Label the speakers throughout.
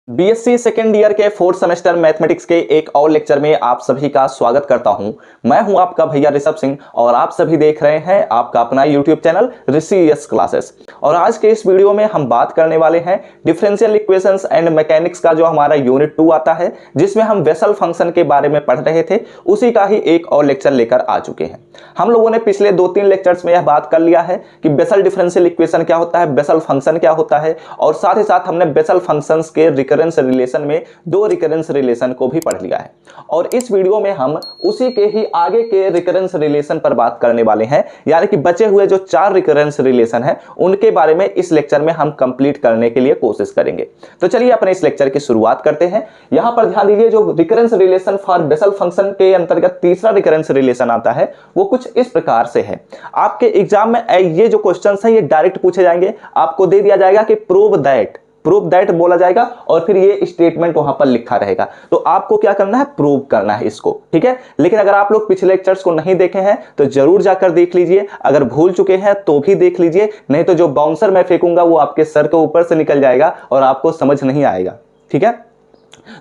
Speaker 1: BSc second year के fourth semester mathematics के एक और लेक्चर में आप सभी का स्वागत करता हूं। मैं हूं आपका भैया ऋषभ सिंह और आप सभी देख रहे हैं आपका अपना यूट्यूब चैनल ऋषि क्लासेस। और आज के इस वीडियो में हम बात करने वाले हैं डिफरेंशियल इक्वेशंस एंड मैकेनिक्स का जो हमारा यूनिट 2 आता है, जिसमें हम बेसल फंक्शन के बारे में पढ़ रहे थे। उसी का ही एक और लेक्चर लेकर आ चुके हैं। हम लोगों ने पिछले 2-3 लेक्चर्स में यह बात कर लिया है कि बेसल डिफरेंशियल इक्वेशन क्या होता है, बेसल फंक्शन क्या होता है, और साथ ही साथ हमने बेसल फंक्शंस के रिकरेंस रिलेशन में 2 रिकरेंस रिलेशन को भी पढ़ लिया है। और इस वीडियो में हम उसी के ही आगे के रिकरेंस रिलेशन पर बात करने वाले हैं, यानी कि बचे हुए जो 4 रिकरेंस रिलेशन हैं उनके बारे में इस लेक्चर में हम कंप्लीट करने के लिए कोशिश करेंगे। तो चलिए अपने इस लेक्चर की शुरुआत करते हैं। यहां पर ध्यान दीजिए, जो recurrence relation for Bessel function के अंतर्गत तीसरा रिकरेंस रिलेशन आता है वो कुछ इस प्रकार से है। आपके एग्जाम में ये जो क्वेश्चंस हैं ये डायरेक्ट पूछे जाएंगे। आपको दे दिया जाएगा कि प्रूव दैट बोला जाएगा और फिर ये स्टेटमेंट वहां पर लिखा रहेगा। तो आपको क्या करना है, प्रूव करना है इसको, ठीक है। लेकिन अगर आप लोग पिछले लेक्चर्स को नहीं देखे हैं तो जरूर जाकर देख लीजिए। अगर भूल चुके हैं तो भी देख लीजिए, नहीं तो जो बाउंसर मैं फेंकूंगा वो आपके सर के ऊपर से निकल जाएगा और आपको समझ नहीं आएगा, ठीक है।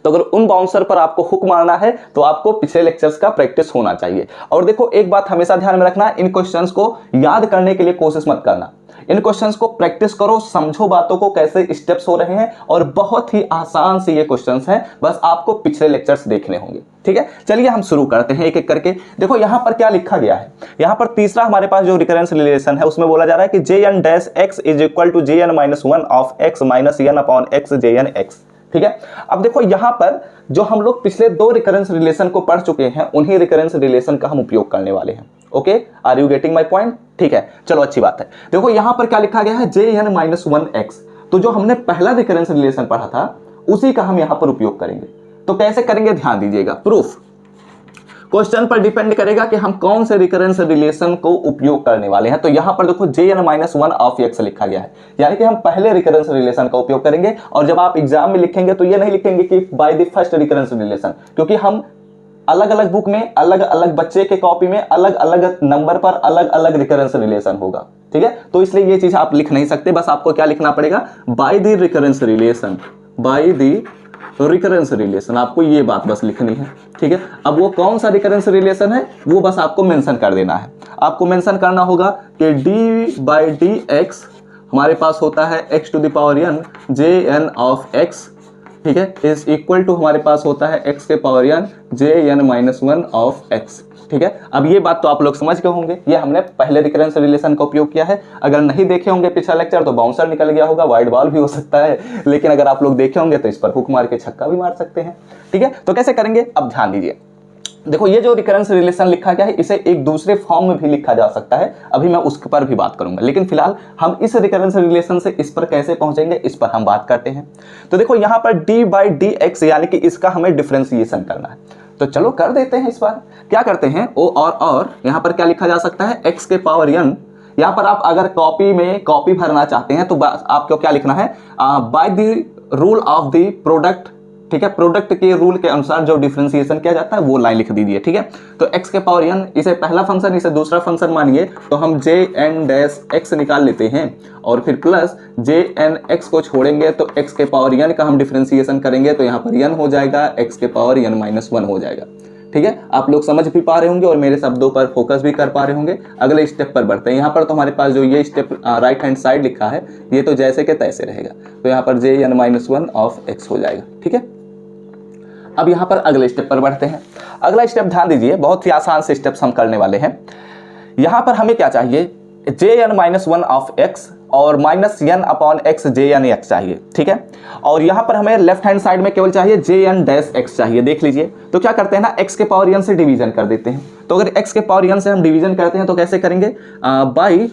Speaker 1: तो अगर उन बाउंसर पर आपको हुक मारना है तो आपको पिछले लेक्चर्स का प्रैक्टिस होना चाहिए। और देखो, एक बात हमेशा ध्यान में रखना, इन क्वेश्चंस को याद करने के लिए कोशिश मत करना। इन क्वेश्चंस को प्रैक्टिस करो, समझो बातों को, कैसे स्टेप्स हो रहे हैं, और बहुत ही आसान से ये क्वेश्चंस हैं, बस आपको पिछले लेक्चर्स देखने होंगे, ठीक है। चलिए हम शुरू करते हैं एक एक करके। देखो यहां पर क्या लिखा गया है। यहां पर तीसरा हमारे पास जो रिकरेंस रिलेशन है उसमें बोला जा रहा है कि jn dash x is equal to jn minus 1 of x minus n upon x jn x, ठीक है। अब देखो यहां पर जो हम लोग पिछले 2 रिकरेंस रिलेशन को पढ़ चुके हैं उन्हीं रिकरेंस रिलेशन का हम उपयोग करने वाले हैं। Okay, are you getting my point? ठीक है, चलो अच्छी बात है। देखो यहां पर क्या लिखा गया है, jn माइनस 1x। तो जो हमने पहला रिकरेंस रिलेशन पढ़ा था उसी का हम यहां पर उपयोग करेंगे। तो कैसे करेंगे, ध्यान दीजिएगा। प्रूफ क्वेश्चन पर डिपेंड करेगा कि हम कौन से रिकरेंस रिलेशन को उपयोग करने वाले हैं। तो यहां पर देखो jn माइनस 1 ऑफ x लिखा गया है, यानी कि हम पहले रिकरेंस रिलेशन का उपयोग करेंगे। और जब आप एग्जाम में लिखेंगे तो ये नहीं लिखेंगे कि by the first recurrence relation, क्योंकि हम अलग अलग बुक में, अलग अलग बच्चे के कॉपी में अलग अलग नंबर पर अलग अलग रिकरेंस रिलेशन होगा, ठीक है। तो इसलिए ये चीज आप लिख नहीं सकते। बस आपको क्या लिखना पड़ेगा, by the recurrence relation, by the recurrence relation, आपको ये बात बस लिखनी है, ठीक है। अब वो कौन सा रिकरेंस रिलेशन है वो बस आपको मेंशन कर देना है। आपको मेंशन करना होगा कि d बाई डी एक्स हमारे पास होता है x to the power n jn of x, ठीक है, इज इक्वल टू हमारे पास होता है x के power n jn minus 1 of x, ठीक है। अब ये बात तो आप लोग समझ गए होंगे, ये हमने पहले रिकरेंस रिलेशन का उपयोग किया है। अगर नहीं देखे होंगे पिछला लेक्चर तो बाउंसर निकल गया होगा, वाइड बॉल भी हो सकता है, लेकिन अगर आप लोग देखे होंगे तो इस पर हुक मार के छक्का भी मार सकते हैं, ठीक है। तो कैसे करेंगे, अब ध्यान दीजिए। देखो ये जो रिकरेंस रिलेशन लिखा गया है इसे एक दूसरे फॉर्म में भी लिखा जा सकता है, अभी मैं उस पर भी बात करूंगा, लेकिन फिलहाल हम इस रिकरेंस रिलेशन से इस पर कैसे पहुंचेंगे इस पर हम बात करते हैं। तो देखो यहां पर d बाई डी एक्स, यानी कि इसका हमें डिफरेंशिएशन करना है। तो चलो कर देते हैं। इस बार क्या करते हैं, ओ और यहां पर क्या लिखा जा सकता है, x के पावर n। यहां पर आप अगर कॉपी में कॉपी भरना चाहते हैं तो आपको क्या लिखना है, by the rule of the product, ठीक है। प्रोडक्ट के रूल के अनुसार जो डिफरेंशिएशन किया जाता है वो लाइन लिख दीजिए, ठीक है। तो x के पावर n, इसे पहला फंक्शन इसे दूसरा फंक्शन मानिए, तो हम jn डैश x निकाल लेते हैं और फिर प्लस jn x को छोड़ेंगे तो x के पावर n का हम डिफरेंशिएशन करेंगे तो यहाँ पर n हो जाएगा, x के पावर n माइनस 1 हो जाएगा, ठीक है। आप लोग समझ भी पा रहे होंगे और मेरे शब्दों पर फोकस भी कर पा रहे होंगे। अगले स्टेप पर बढ़ते हैं। यहाँ पर तो हमारे पास जो ये स्टेप राइट हैंड साइड लिखा है ये तो जैसे के तैसे रहेगा, तो यहाँ पर jn माइनस 1 ऑफ x हो जाएगा, ठीक है। अब यहाँ पर अगले स्टेप पर बढ़ते हैं। अगला स्टेप ध्यान दीजिए, बहुत ही आसान से स्टेप्स हम करने वाले हैं। यहाँ पर हमें क्या चाहिए, jn माइनस 1 ऑफ x और minus n upon x jn x चाहिए, ठीक है। और यहाँ पर हमें लेफ्ट हैंड साइड में केवल चाहिए jn डैश x चाहिए। देख लीजिए, तो क्या करते हैं ना, x के पावर n से डिवीजन कर देते हैं। तो अगर x के पावर n से हम डिवीजन करते हैं तो कैसे करेंगे, बाई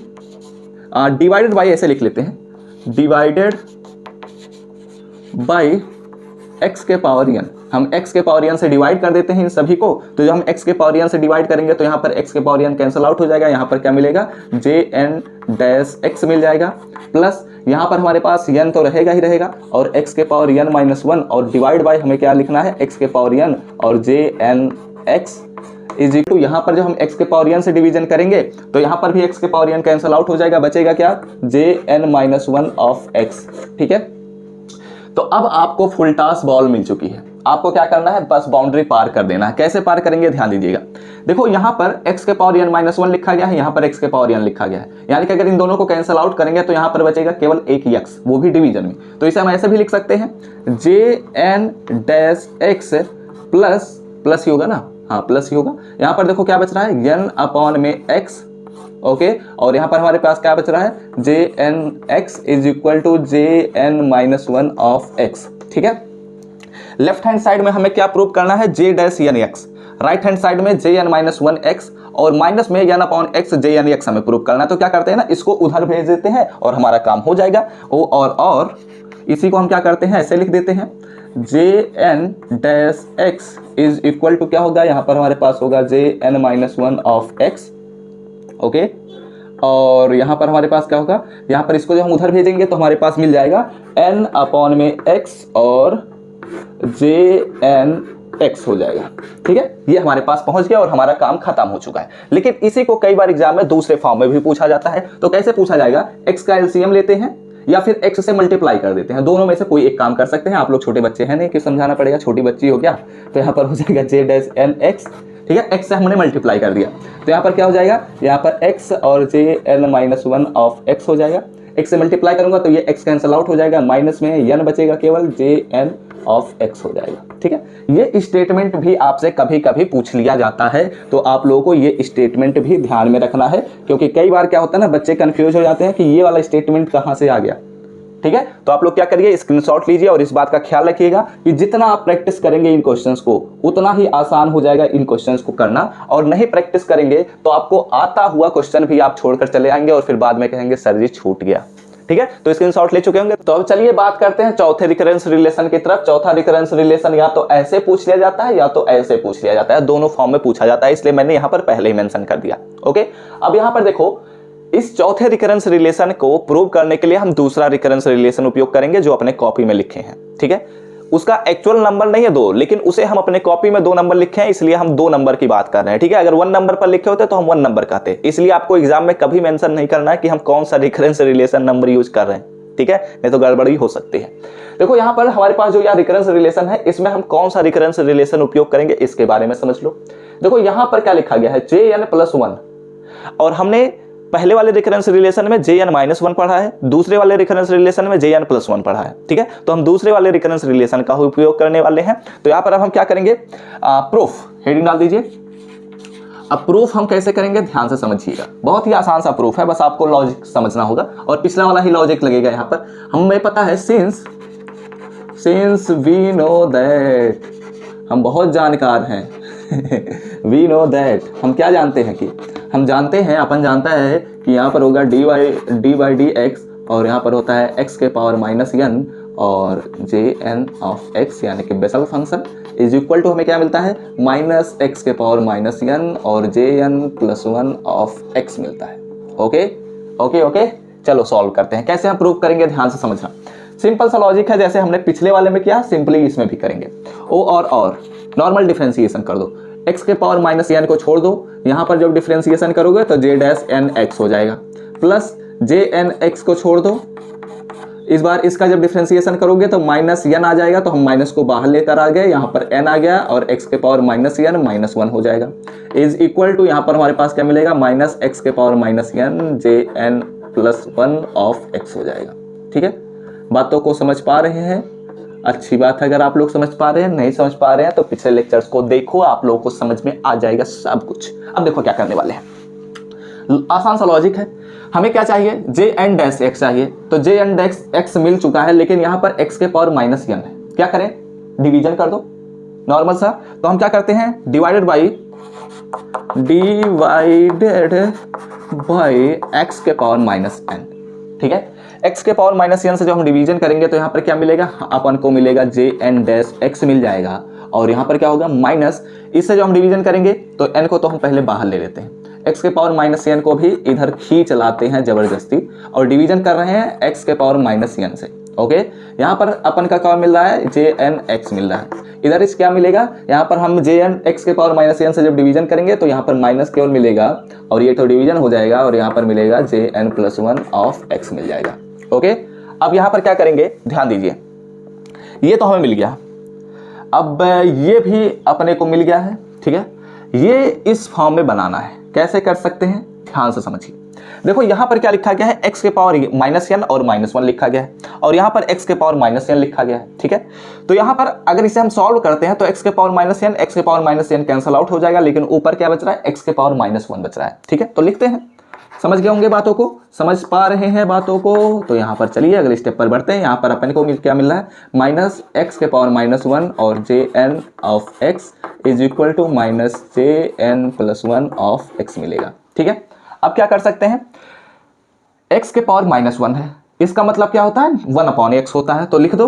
Speaker 1: डिवाइडेड बाई ऐसे लिख लेते हैं, डिवाइडेड बाई x के पावर n। हम x के पावर n से डिवाइड कर देते हैं इन सभी को। तो जब हम x के पावर n से डिवाइड करेंगे तो यहाँ पर x के पावर n कैंसिल आउट हो जाएगा, यहाँ पर क्या मिलेगा, jn डैश x मिल जाएगा, प्लस यहाँ पर हमारे पास n तो रहेगा ही रहेगा और x के पावर n माइनस 1 और डिवाइड बाय हमें क्या लिखना है, x के पावर n और jn x is equal to, यहाँ पर जब हम x के पावर n से डिवीजन करेंगे तो यहाँ पर भी x के पावर n कैंसिल आउट हो जाएगा, बचेगा क्या, jn माइनस 1 ऑफ x, ठीक है। तो अब आपको फुल टॉस बॉल मिल चुकी है, आपको क्या करना है, बस बाउंड्री पार कर देना है। कैसे पार करेंगे, ध्यान दीजिएगा। देखो यहाँ पर x के पावर n-1 लिखा गया है, यहाँ पर x के पावर n लिखा गया है, यानी कि अगर इन दोनों को कैंसिल आउट करेंगे तो यहाँ पर बचेगा केवल एक ही x, वो भी डिवीजन में। तो इसे हम ऐसे भी लिख सकते हैं jn-x प्लस ही होगा ना, हाँ प्लस ही होगा। यहाँ पर देखो क्या बच रहा है, n/x, ओके, और यहाँ पर हमारे पास क्या बच रहा है, jn(x) is equal to jn-1 of x। ठीक है, लेफ्ट हैंड साइड में हमें क्या प्रूव करना है, j-n(x), राइट हैंड साइड में jn-1x और माइनस में n/x jn(x) हमें प्रूव करना है। तो क्या करते हैं ना, इसको उधर भेज देते हैं और हमारा काम हो जाएगा। और इसी को हम क्या करते हैं, ऐसे लिख देते हैं jn-x इज इक्वल टू क्या होगा, यहाँ पर हमारे पास होगा jn-1 ऑफ x, ओके, और यहाँ पर हमारे पास क्या होगा, यहाँ पर इसको जब हम उधर भेजेंगे तो हमारे पास मिल जाएगा n/x और jn(x) हो जाएगा। ठीक है, ये हमारे पास पहुंच गया और हमारा काम खत्म हो चुका है। लेकिन इसी को कई बार एग्जाम में दूसरे फॉर्म में भी पूछा जाता है। तो कैसे पूछा जाएगा, x का एलसीएम लेते हैं या फिर x से मल्टीप्लाई कर देते हैं, दोनों में से कोई एक काम कर सकते हैं। आप लोग छोटे बच्चे हैं, नहीं कि समझाना पड़ेगा, छोटी बच्ची हो क्या, तो यहाँ पर हो जाएगा j-n(x), ठीक है, x से हमने मल्टीप्लाई कर दिया तो यहाँ पर क्या हो जाएगा, यहाँ पर x और jn-1 ऑफ x हो जाएगा। x से मल्टीप्लाई करूंगा तो ये x कैंसिल आउट हो जाएगा, माइनस में n बचेगा, केवल jn ऑफ x हो जाएगा। ठीक है, ये स्टेटमेंट भी आपसे कभी कभी पूछ लिया जाता है, तो आप लोगों को ये स्टेटमेंट भी ध्यान में रखना है, क्योंकि कई बार क्या होता है ना, बच्चे कंफ्यूज हो जाते हैं कि ये वाला स्टेटमेंट कहाँ से आ गया। ठीक है, तो आप लोग क्या करिए, स्क्रीनशॉट लीजिए और इस बात का ख्याल रखिएगा कि जितना आप प्रैक्टिस करेंगे इन क्वेश्चंस को उतना ही आसान हो जाएगा इन क्वेश्चंस को करना, और नहीं प्रैक्टिस करेंगे तो आपको आता हुआ क्वेश्चन भी आप छोड़कर चले आएंगे और फिर बाद में कहेंगे सर जी छूट गया। ठीक है, तो स्क्रीनशॉट ले चुके होंगे। तो अब चलिए बात करते हैं चौथे रिकरेंस रिलेशन की तरफ। चौथा रिकरेंस रिलेशन या तो ऐसे पूछ लिया जाता है या तो ऐसे पूछ लिया जाता है, दोनों फॉर्म में पूछा जाता है, इसलिए मैंने यहां पर पहले ही मेंशन कर दिया। ओके, अब यहां पर देखो, इस चौथे रिकरेंस रिलेशन को प्रूव करने के लिए हम दूसरा रिकरेंस रिलेशन उपयोग करेंगे जो अपने कॉपी में लिखे हैं। ठीक है, उसका एक्चुअल नंबर नहीं है 2, लेकिन उसे हम अपने कॉपी में 2 नंबर लिखे हैं, इसलिए हम 2 नंबर की बात कर रहे हैं। ठीक है, अगर 1 नंबर पर लिखे होते तो हम 1 नंबर कहते, इसलिए आपको एग्जाम में कभी मेंशन नहीं करना है कि हम कौन सा रिकरेंस रिलेशन नंबर यूज कर रहे हैं। ठीक है, नहीं तो गड़बड़ी हो सकती है। देखो यहाँ पर हमारे पास जो यह रिकरेंस रिलेशन है, इसमें हम कौन सा रिकरेंस रिलेशन उपयोग करेंगे इसके बारे में समझ लो। देखो यहाँ पर क्या लिखा गया है, jn+1, और हमने पहले वाले रिकरेंस रिलेशन में jn-1 पढ़ा है, दूसरे वाले रिकरेंस रिलेशन में jn+1 पढ़ा है। ठीक है, तो हम दूसरे वाले रिकरेंस रिलेशन का उपयोग करने वाले हैं। तो यहाँ पर अब हम क्या करेंगे, प्रूफ, हेडिंग डाल दीजिए। अब प्रूफ हम कैसे करेंगे, ध्यान से समझिएगा, बहुत ही आसान सा प्रूफ है, बस आपको लॉजिक समझना होगा और पिछला वाला ही लॉजिक लगेगा। यहाँ पर हमें पता है सिंस वी नो दैट, हम बहुत जानकार हैं वी नो दैट, हम क्या जानते हैं कि हम जानते हैं, अपन जानता है कि यहाँ पर होगा dy/dx और यहाँ पर होता है x के पावर -n और jn ऑफ x, यानी कि Bessel function is equal to हमें क्या मिलता है, -x के पावर -n और jn+1 ऑफ x मिलता है। ओके ओके ओके, चलो सॉल्व करते हैं। कैसे हम प्रूव करेंगे, ध्यान से समझना, सिंपल सा लॉजिक है, जैसे हमने पिछले वाले में किया सिंपली इसमें भी करेंगे। ओ और नॉर्मल डिफरेंशिएशन कर दो, x के पावर -n को छोड़ दो, यहाँ पर जब डिफरेंशिएशन करोगे तो j-n(x) हो जाएगा, प्लस jn(x) को छोड़ दो, इस बार इसका जब डिफरेंशिएशन करोगे तो -n आ जाएगा, तो हम माइनस को बाहर लेकर आ गए, यहाँ पर n आ गया और x के पावर -n -1 हो जाएगा, इज इक्वल टू यहाँ पर हमारे पास क्या मिलेगा, -x के power -n jn+1 of x हो जाएगा। ठीक है, बातों को समझ पा रहे हैं, अच्छी बात है। अगर आप लोग समझ पा रहे हैं, नहीं समझ पा रहे हैं तो पिछले लेक्चर्स को देखो, आप लोगों को समझ में आ जाएगा सब कुछ। अब देखो क्या करने वाले हैं, आसान सा लॉजिक है। हमें क्या चाहिए, jn-x चाहिए, तो jn-x मिल चुका है, लेकिन यहाँ पर x के पावर -n है, क्या करें, डिवीजन कर दो नॉर्मल सा। तो हम क्या करते हैं, डिवाइडेड बाई x के पावर -n। ठीक है, x के पावर -n से जब हम डिवीजन करेंगे तो यहाँ पर क्या मिलेगा, अपन को मिलेगा jn-x मिल जाएगा, और यहाँ पर क्या होगा माइनस, इससे जो हम डिवीजन करेंगे तो n को तो हम पहले बाहर ले लेते हैं, x के पावर -n को भी इधर खींच लाते हैं जबरदस्ती, और डिवीजन कर रहे हैं x के पावर -n से। ओके, यहाँ पर अपन का क्या मिल रहा है, jn(x) मिल रहा है, इधर इस क्या मिलेगा, यहाँ पर हम jn(x) के पावर -n से जब डिवीजन करेंगे तो यहाँ पर माइनस केवल मिलेगा और ये तो डिवीजन हो जाएगा, और यहाँ पर मिलेगा jn+1 ऑफ x मिल जाएगा। ओके, अब यहाँ पर क्या करेंगे, ध्यान दीजिए, ये तो हमें मिल गया। अब ये भी अपने को मिल गया है, ठीक है। ये इस फॉर्म में बनाना है, कैसे कर सकते हैं ध्यान से समझिए। देखो यहाँ पर क्या लिखा गया है, x के पावर -n और -1 लिखा गया है, और यहाँ पर x के पावर -n लिखा गया है, ठीक है। तो यहाँ पर अगर इसे हम सॉल्व करते हैं तो x के पावर -n x के पावर -n कैंसिल आउट हो जाएगा, लेकिन ऊपर क्या बच रहा है, x के पावर -1 बच रहा है, ठीक है। तो लिखते हैं, समझ गए होंगे बातों को, समझ पा रहे हैं बातों को। तो यहाँ पर चलिए अगले स्टेप पर बढ़ते हैं। यहाँ पर अपन को क्या मिल रहा है, -x के पावर -1 और jn of x is equal to -jn+1 of x मिलेगा, ठीक है। अब क्या कर सकते हैं, x के पावर -1 है, इसका मतलब क्या होता है, 1/x होता है, तो लिख दो।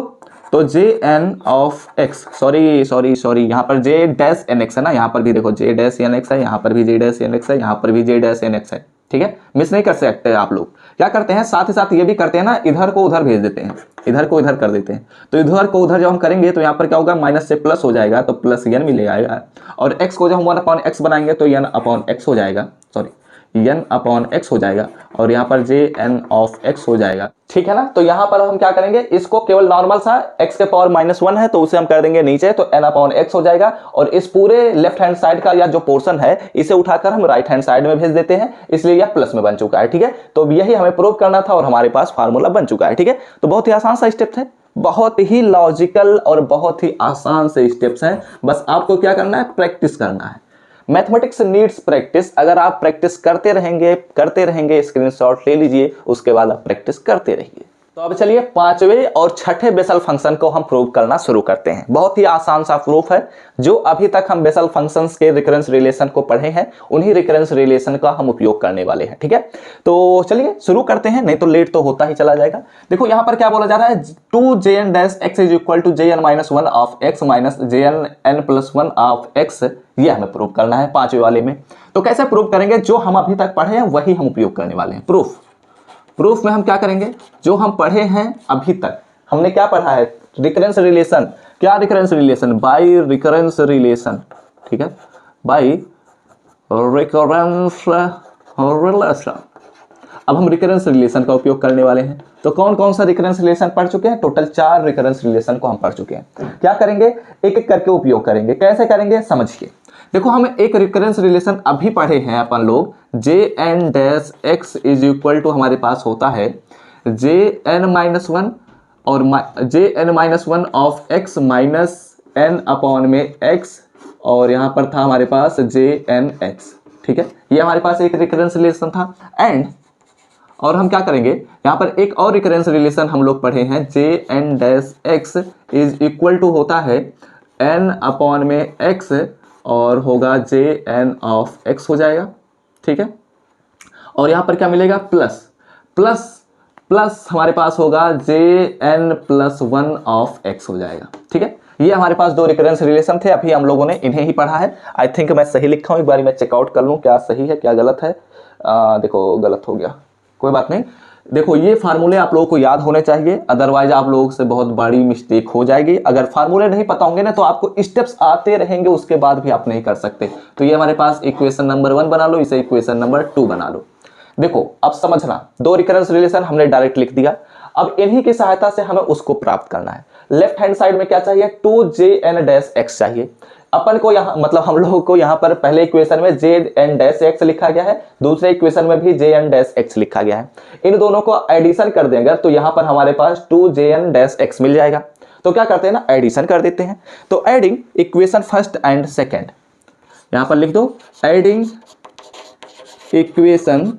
Speaker 1: तो jn ऑफ x, सॉरी यहाँ पर j-nx है ना, यहाँ पर भी देखो j-nx है, यहाँ पर भी j-nx है, यहाँ पर भी j-nx है, ठीक है। मिस नहीं कर सकते आप लोग। क्या करते हैं, साथ ही साथ ये भी करते हैं ना, इधर को उधर भेज देते हैं, इधर को इधर कर देते हैं। तो इधर को उधर जब हम करेंगे तो यहाँ पर क्या होगा, माइनस से प्लस हो जाएगा, तो प्लस n मिलेगा, और x को जब हम 1/x बनाएंगे तो n/x हो जाएगा, n/x हो जाएगा, और यहाँ पर jn ऑफ x हो जाएगा, ठीक है ना। तो यहाँ पर हम क्या करेंगे, इसको केवल नॉर्मल सा x के पावर -1 है तो उसे हम कर देंगे नीचे, तो n/x हो जाएगा, और इस पूरे लेफ्ट हैंड साइड का या जो पोर्शन है इसे उठाकर हम राइट हैंड साइड में भेज देते हैं, इसलिए यह प्लस में बन चुका है, ठीक है। तो यही हमें प्रूव करना था और हमारे पास फार्मूला बन चुका है, ठीक है। तो बहुत ही आसान सा स्टेप है, बहुत ही लॉजिकल और बहुत ही आसान से स्टेप्स हैं, बस आपको क्या करना है, प्रैक्टिस करना है। मैथमेटिक्स नीड्स प्रैक्टिस, अगर आप प्रैक्टिस करते रहेंगे, स्क्रीनशॉट ले लीजिए, उसके बाद आप प्रैक्टिस करते रहिए। तो अब चलिए पांचवें और छठे बेसल फंक्शन को हम प्रूव करना शुरू करते हैं। बहुत ही आसान सा प्रूफ है, जो अभी तक हम बेसल फंक्शंस के रिकरेंस रिलेशन को पढ़े हैं उन्हीं रिकरेंस रिलेशन का हम उपयोग करने वाले हैं, ठीक है। तो चलिए शुरू करते हैं, नहीं तो लेट तो होता ही चला जाएगा। देखो यहाँ पर क्या बोला जा रहा है, 2jn-x is equal to jn-1 of x minus jn+1 of x, ये हमें प्रूव करना है पांचवें वाले में। तो कैसे प्रूव करेंगे, जो हम अभी तक पढ़े हैं वही हम उपयोग करने वाले हैं। प्रूफ में हम क्या करेंगे, जो हम पढ़े हैं अभी तक, हमने क्या पढ़ा है, रिकरेंस रिलेशन। क्या recurrence relation, by recurrence relation, ठीक है, बाय रिकरेंस रिलेशन। अब हम रिकरेंस रिलेशन का उपयोग करने वाले हैं। तो कौन कौन सा रिकरेंस रिलेशन पढ़ चुके हैं, टोटल 4 रिकरेंस रिलेशन को हम पढ़ चुके हैं। क्या करेंगे, एक एक करके उपयोग करेंगे। कैसे करेंगे समझिए। देखो हम एक रिकरेंस रिलेशन अभी पढ़े हैं अपन लोग, jn-x इज इक्वल टू हमारे पास होता है jn-1 और jn-1 of x minus n/x, और यहाँ पर था हमारे पास jn-x, ठीक है। ये हमारे पास एक रिकरेंस रिलेशन था। एंड और हम क्या करेंगे, यहाँ पर एक और रिकरेंस रिलेशन हम लोग पढ़े हैं, jn-x इज इक्वल टू होता है n/x और होगा jn ऑफ x हो जाएगा, ठीक है। और यहाँ पर क्या मिलेगा, प्लस हमारे पास होगा jn+1 ऑफ x हो जाएगा, ठीक है। ये हमारे पास 2 रिकरेंस रिलेशन थे, अभी हम लोगों ने इन्हें ही पढ़ा है। आई थिंक मैं सही लिखा हूँ, एक बार मैं चेकआउट कर लूँ क्या सही है क्या गलत है। देखो गलत हो गया, कोई बात नहीं। देखो ये फार्मूले आप लोगों को याद होने चाहिए, अदरवाइज आप लोगों से बहुत बड़ी मिस्टेक हो जाएगी। अगर फार्मूले नहीं पता होंगे ना तो आपको स्टेप्स आते रहेंगे, उसके बाद भी आप नहीं कर सकते। तो ये हमारे पास इक्वेशन नंबर 1 बना लो, इसे इक्वेशन नंबर 2 बना लो। देखो अब समझना, 2 रिकरेंस रिलेशन हमने डायरेक्ट लिख दिया, अब इन्हीं की सहायता से हमें उसको प्राप्त करना है। लेफ्ट हैंड साइड में क्या चाहिए, 2jn-x चाहिए अपन को। यहाँ मतलब हम लोगों को यहाँ पर पहले इक्वेशन में jn-x लिखा गया है, दूसरे इक्वेशन में भी jn-x लिखा गया है। इन दोनों को एडिशन कर देंगे तो यहाँ पर हमारे पास 2jn-x मिल जाएगा। तो क्या करते हैं ना, एडिशन कर देते हैं। तो adding equation first and second, यहाँ पर लिख दो, adding equation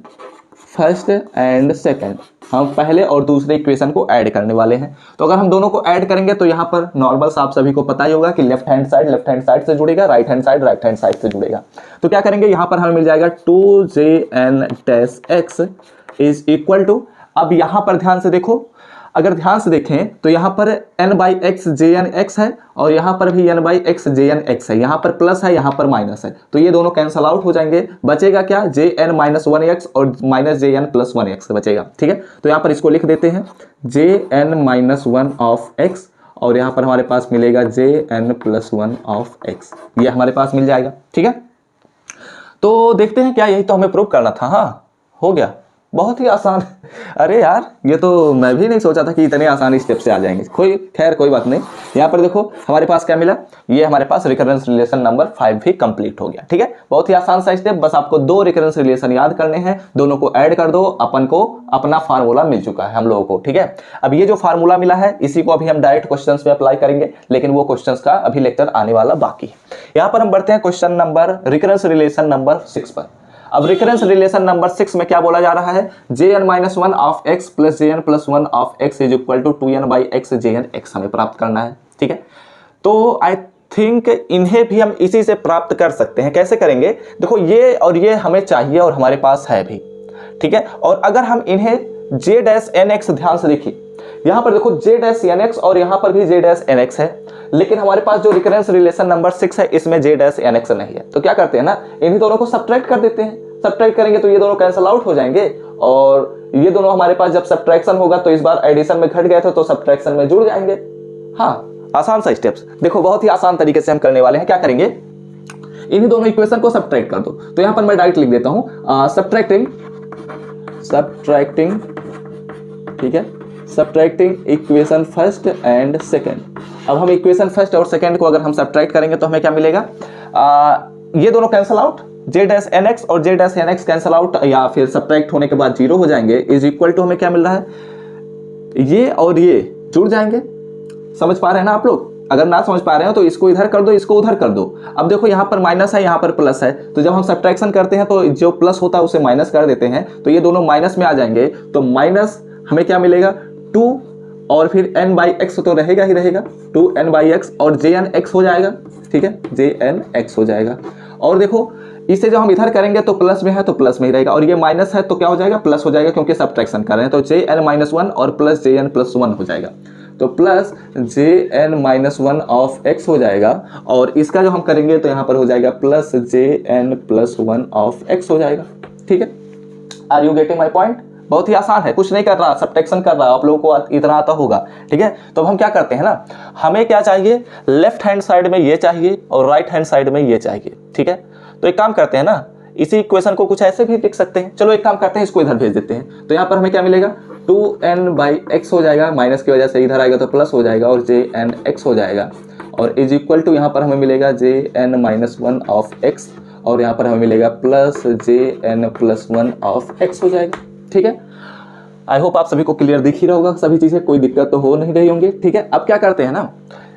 Speaker 1: first and second, हम पहले और दूसरे इक्वेशन को ऐड करने वाले हैं। तो अगर हम दोनों को ऐड करेंगे तो यहाँ पर नॉर्मल सा आप सभी को पता ही होगा कि लेफ्ट हैंड साइड से जुड़ेगा, राइट हैंड साइड से जुड़ेगा। तो क्या करेंगे, यहाँ पर हमें मिल जाएगा 2jn-x इज इक्वल टू, अब यहाँ पर ध्यान से देखो, अगर ध्यान से देखें तो यहाँ पर n/x jn-x है और यहाँ पर भी n/x jn-x है, यहाँ पर प्लस है यहाँ पर माइनस है, तो ये दोनों कैंसल आउट हो जाएंगे। बचेगा क्या, jn-1x और माइनस jn+1x बचेगा, ठीक है। तो यहाँ पर इसको लिख देते हैं jn-1 ऑफ x और यहाँ पर हमारे पास मिलेगा jn+1 ऑफ x, ये हमारे पास मिल जाएगा, ठीक है। तो देखते हैं क्या यही तो हमें प्रूव करना था। हाँ हो गया, बहुत ही आसान। अरे यार ये तो मैं भी नहीं सोचा था कि इतने आसान स्टेप से आ जाएंगे। कोई बात नहीं। यहाँ पर देखो हमारे पास क्या मिला, ये हमारे पास रिकरेंस रिलेशन नंबर 5 भी कंप्लीट हो गया। ठीक है, बहुत ही आसान सा स्टेप, बस आपको 2 रिकरेंस रिलेशन याद करने हैं, दोनों को ऐड कर दो, अपन को अपना फार्मूला मिल चुका है हम लोगों को। ठीक है, अब ये जो फार्मूला मिला है इसी को अभी हम डायरेक्ट क्वेश्चंस पे अप्लाई करेंगे, लेकिन वो क्वेश्चंस का अभी लेक्चर आने वाला बाकी है। यहाँ पर हम बढ़ते हैं question number recurrence relation number 6 पर। अब रिकरेंस रिलेशन नंबर 6 में क्या बोला जा रहा है, jn-1 of x plus jn+1 of x is equal to 2n/x jnx हमें प्राप्त करना है। ठीक है, तो आई थिंक इन्हें भी हम इसी से प्राप्त कर सकते हैं। कैसे करेंगे, देखो ये और ये हमें चाहिए और हमारे पास है भी। ठीक है, और अगर हम इन्हें j-nx, ध्यान से देखिए यहां पर देखो j-nx और यहां पर भी j-nx है, लेकिन हमारे पास जो रिकरेंस रिलेशन नंबर 6 है इसमें j-nx नहीं है। तो क्या करते हैं ना, इन्हीं दोनों को सब्ट्रैक्ट कर देते हैं। सब्ट्रैक्ट करेंगे तो ये दोनों कैंसिल आउट हो जाएंगे, और ये दोनों हमारे पास जब सब्ट्रैक्शन होगा तो इस बार एडिशन में घट गए थे तो सब्ट्रैक्शन में जुड़ जाएंगे। हाँ, आसान सा स्टेप्स देखो, बहुत ही आसान तरीके से हम करने वाले हैं। क्या करेंगे, इन्हीं दोनों इक्वेशन को सब्ट्रैक्ट कर दो। तो यहां पर मैं डायरेक्ट लिख देता हूं सब्ट्रैक्टिंग, ठीक है, subtracting equation first and second. अब हम इक्वेशन फर्स्ट और सेकेंड को अगर हम सब्ट्रैक्ट करेंगे तो हमें क्या मिलेगा, ये दोनों कैंसिल आउट, j-nx और j-nx कैंसिल आउट या फिर सब्ट्रैक्ट होने के बाद 0 हो जाएंगे, इज इक्वल टू हमें क्या मिल रहा है, ये और ये जुड़ जाएंगे। समझ पा रहे हैं ना आप लोग? अगर ना समझ पा रहे हो तो इसको इधर कर दो, इसको उधर कर दो। अब देखो यहाँ पर माइनस है, यहाँ पर प्लस है, तो जब हम सब्ट्रैक्शन करते हैं तो जो प्लस होता है उसे माइनस कर देते हैं, तो ये दोनों माइनस में आ जाएंगे। तो माइनस हमें क्या मिलेगा, 2 और फिर n/x तो रहेगा ही रहेगा, 2n/x और jnx हो जाएगा। ठीक है, jnx हो जाएगा। और देखो इसे जब हम इधर करेंगे तो प्लस में है तो प्लस में ही रहेगा, और ये माइनस है तो क्या हो जाएगा, प्लस हो जाएगा, क्योंकि सब्ट्रैक्शन कर रहे हैं। तो jn-1 और प्लस jn+1 हो जाएगा, तो प्लस jn-1 ऑफ x हो जाएगा, और इसका जो हम करेंगे तो यहाँ पर हो जाएगा प्लस jn+1 ऑफ x हो जाएगा। ठीक है, are you getting my point? बहुत ही आसान है, कुछ नहीं कर रहा, सब्ट्रैक्शन कर रहा, आप लोगों को इतना आता होगा। ठीक है, तो अब हम क्या करते हैं ना, हमें क्या चाहिए, लेफ्ट हैंड साइड में ये चाहिए और राइट हैंड साइड में ये चाहिए। ठीक है, तो एक काम करते हैं ना, इसी इक्वेशन को कुछ ऐसे भी लिख सकते हैं। चलो एक काम करते हैं, इसको इधर भेज देते हैं। तो यहाँ पर हमें क्या मिलेगा, 2n/x हो जाएगा, माइनस की वजह से इधर आएगा तो प्लस हो जाएगा, और jnx हो जाएगा, और इज इक्वल टू यहाँ पर हमें मिलेगा jn-1 ऑफ x, और यहाँ पर हमें मिलेगा प्लस jn+1 ऑफ x हो जाएगा। ठीक है, आई होप आप सभी को क्लियर दिख ही रहा होगा, सभी चीजें, कोई दिक्कत तो हो नहीं रही होंगी। ठीक है, अब क्या करते हैं ना,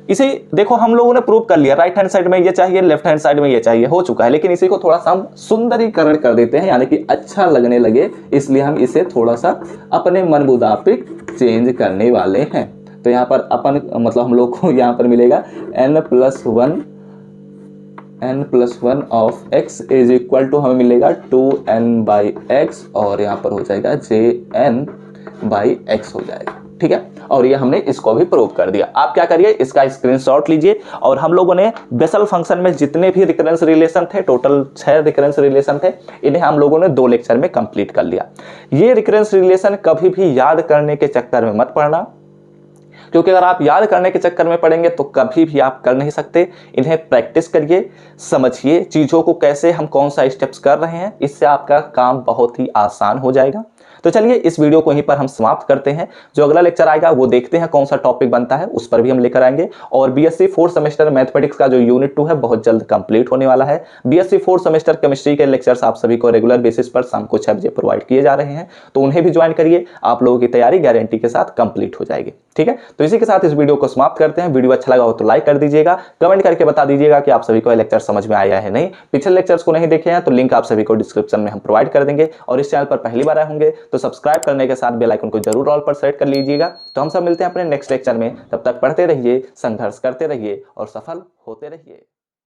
Speaker 1: इसे देखो हम लोगों ने प्रूव कर लिया, राइट हैंड साइड में ये चाहिए, लेफ्ट हैंड साइड में ये चाहिए, हो चुका है। लेकिन इसी को थोड़ा सा हम सुंदरीकरण कर देते हैं, यानी कि अच्छा लगने लगे, इसलिए हम इसे थोड़ा सा अपने मन मुताबिक चेंज करने वाले हैं। तो यहाँ पर अपन मतलब हम लोग को यहाँ पर मिलेगा n+1 of x is equal to हमें मिलेगा 2n/x, और यहाँ पर हो जाएगा jn/x हो जाएगा। ठीक है, और ये हमने इसको भी प्रूव कर दिया। आप क्या करिए, इसका स्क्रीनशॉट लीजिए, और हम लोगों ने बेसल फंक्शन में जितने भी रिकरेंस रिलेशन थे, टोटल 6 रिकरेंस रिलेशन थे, इन्हें हम लोगों ने 2 लेक्चर में कंप्लीट कर लिया। ये रिकरेंस रिलेशन कभी भी याद करने के चक्कर में मत पड़ना, क्योंकि अगर आप याद करने के चक्कर में पड़ेंगे तो कभी भी आप कर नहीं सकते। इन्हें प्रैक्टिस करिए, समझिए चीज़ों को, कैसे हम कौन सा स्टेप्स कर रहे हैं, इससे आपका काम बहुत ही आसान हो जाएगा। तो चलिए इस वीडियो को यहीं पर हम समाप्त करते हैं। जो अगला लेक्चर आएगा वो देखते हैं कौन सा टॉपिक बनता है, उस पर भी हम लेकर आएंगे। और बीएससी 4th सेमेस्टर मैथमेटिक्स का जो यूनिट 2 है बहुत जल्द कंप्लीट होने वाला है। बीएससी 4th सेमेस्टर केमिस्ट्री के लेक्चर्स आप सभी को रेगुलर बेसिस पर शाम को 6 बजे प्रोवाइड किए जा रहे हैं, तो उन्हें भी ज्वाइन करिए, आप लोगों की तैयारी गारंटी के साथ कंप्लीट हो जाएगी। ठीक है, तो इसी के साथ इस वीडियो को समाप्त करते हैं। वीडियो अच्छा लगा हो तो लाइक कर दीजिएगा, कमेंट करके बता दीजिएगा कि आप सभी को लेक्चर समझ में आया है नहीं। पिछले लेक्चर्स को नहीं देखे हैं तो लिंक आप सभी को डिस्क्रिप्शन में हम प्रोवाइड कर देंगे, और इस चैनल पर पहली बार आए होंगे तो सब्सक्राइब करने के साथ बेल आइकन को जरूर ऑल पर सेट कर लीजिएगा। तो हम सब मिलते हैं अपने नेक्स्ट लेक्चर में, तब तक पढ़ते रहिए, संघर्ष करते रहिए और सफल होते रहिए।